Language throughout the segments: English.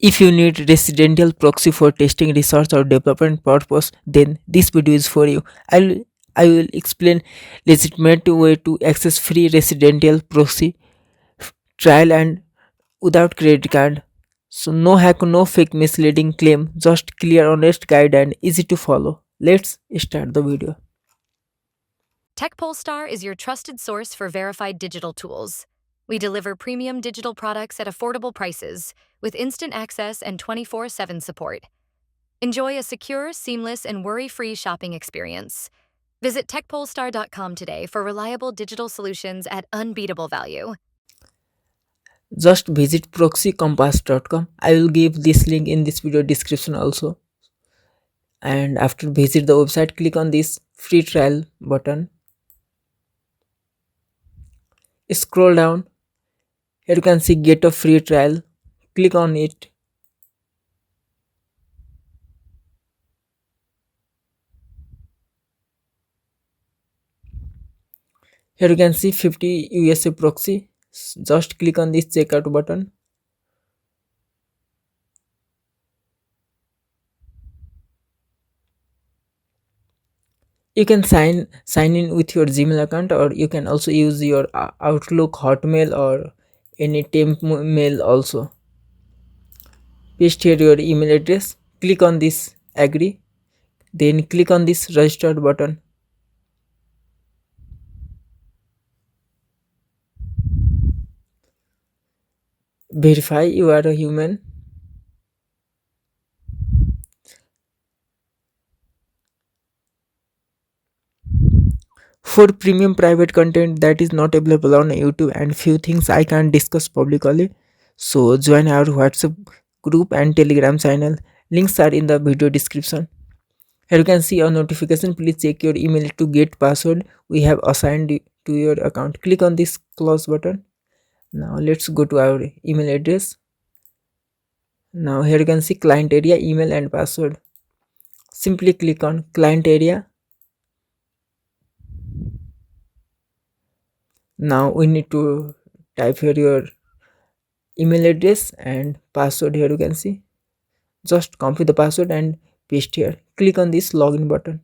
If you need residential proxy for testing, research, or development purpose, then this video is for you. I will explain legitimate way to access free residential proxy trial and without credit card. So no hack, no fake misleading claim, just clear, honest guide and easy to follow. Let's start the video. TechPolestar is your trusted source for verified digital tools. We deliver premium digital products at affordable prices with instant access and 24/7 support. Enjoy a secure, seamless, and worry-free shopping experience. Visit techpolestar.com today for reliable digital solutions at unbeatable value. Just visit proxycompass.com. I will give this link in this video description also. And after visit the website, click on this free trial button. Scroll down. Here you can see get a free trial. Click on it. Here you can see 50 USA proxy. Just click on this checkout button. You can sign in with your Gmail account, or you can also use your Outlook, Hotmail, or any temp mail also. Paste here your email address. Click on this agree. Then click on this registered button. Verify you are a human. For premium private content that is not available on YouTube and few things I can't discuss publicly, so join our WhatsApp group and Telegram channel. Links are in the video description. Here you can see a notification. Please check your email to get password we have assigned to your account. Click on this close button. Now let's go to our email address. Now here you can see client area, email and password. Simply click on client area. Now we need to type here your email address and password. Here you can see, just copy the password and paste here. Click on this login button.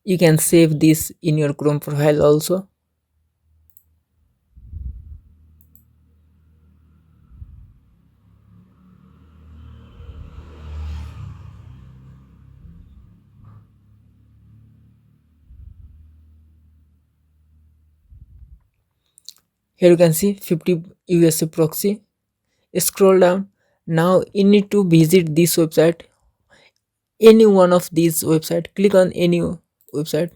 You can save this in your Chrome profile also. Here you can see 50 USA proxy. Scroll down. Now you need to visit this website, any one of these website. Click on any website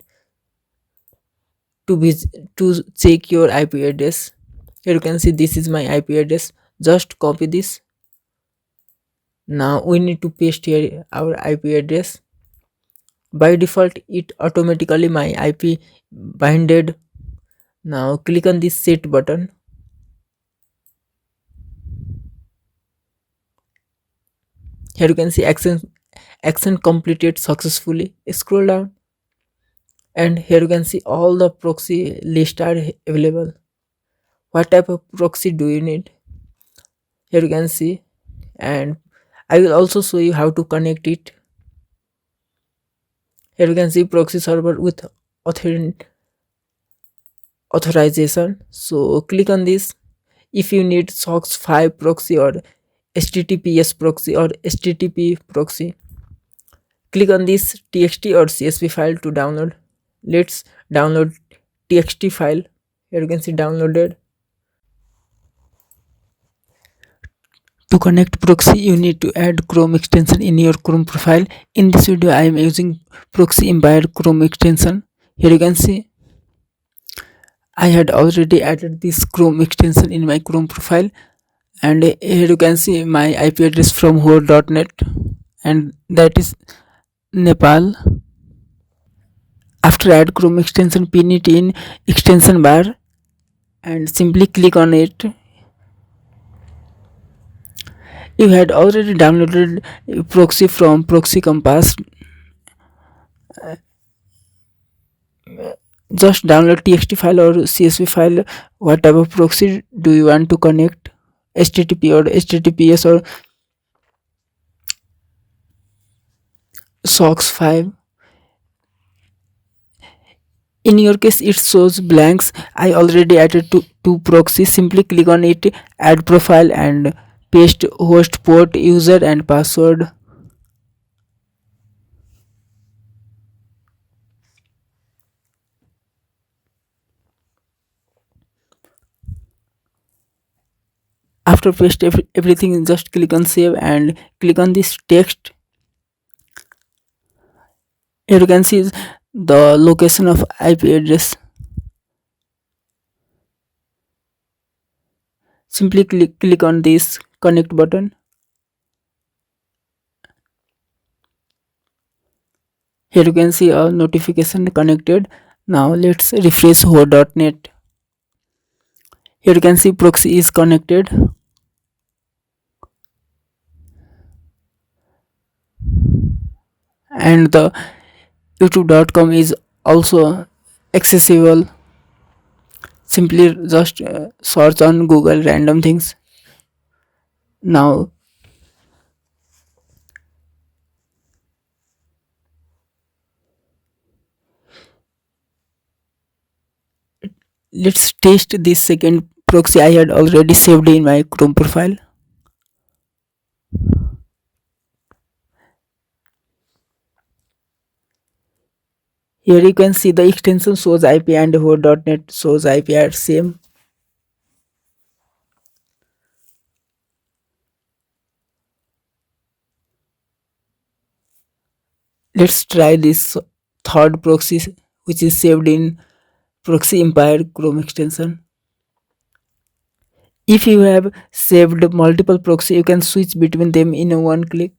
to check your IP address. Here you can see this is my IP address. Just copy this. Now we need to paste here our IP address. By default it automatically my IP binded. Now click on this set button. Here you can see action completed successfully. Scroll down and here you can see all the proxy list are available. What type of proxy do you need? Here you can see, and I will also show you how to connect it. Here you can see proxy server with authorization. So click on this. If you need SOX 5 proxy or HTTPS proxy or HTTP proxy, click on this txt or csv file to download. Let's download txt file. Here you can see downloaded. To connect proxy, you need to add Chrome extension in your Chrome profile. In this video, I am using Proxy embed Chrome extension. Here you can see I had already added this Chrome extension in my Chrome profile, and here you can see my IP address from whore.net, and that is Nepal. After add Chrome extension, pin it in extension bar and simply click on it. You had already downloaded proxy from Proxy Compass. Just download txt file or csv file. What type of proxy do you want to connect? HTTP or HTTPS or SOX 5? In your case it shows blanks. I already added two proxies. Simply click on it, add profile, and paste host, port, user and password. After paste everything, just click on save and click on this text. Here you can see the location of IP address. Simply click on this connect button. Here you can see a notification connected. Now let's refresh ho.net. Here you can see proxy is connected, and the youtube.com is also accessible. Simply just search on Google random things. Now let's test this second proxy I had already saved in my Chrome profile. Here you can see the extension shows IP and ho.net shows IP are same. Let's try this third proxy which is saved in Proxy Empire Chrome extension. If you have saved multiple proxy, you can switch between them in one click.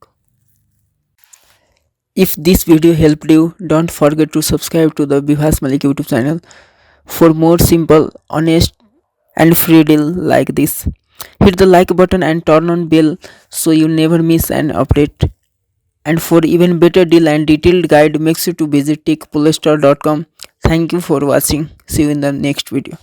If this video helped you, don't forget to subscribe to the Bihas Malik YouTube channel for more simple, honest and free deal like this. Hit the like button and turn on bell so you never miss an update. And for even better deal and detailed guide, make sure to visit techpolistar.com. Thank you for watching. See you in the next video.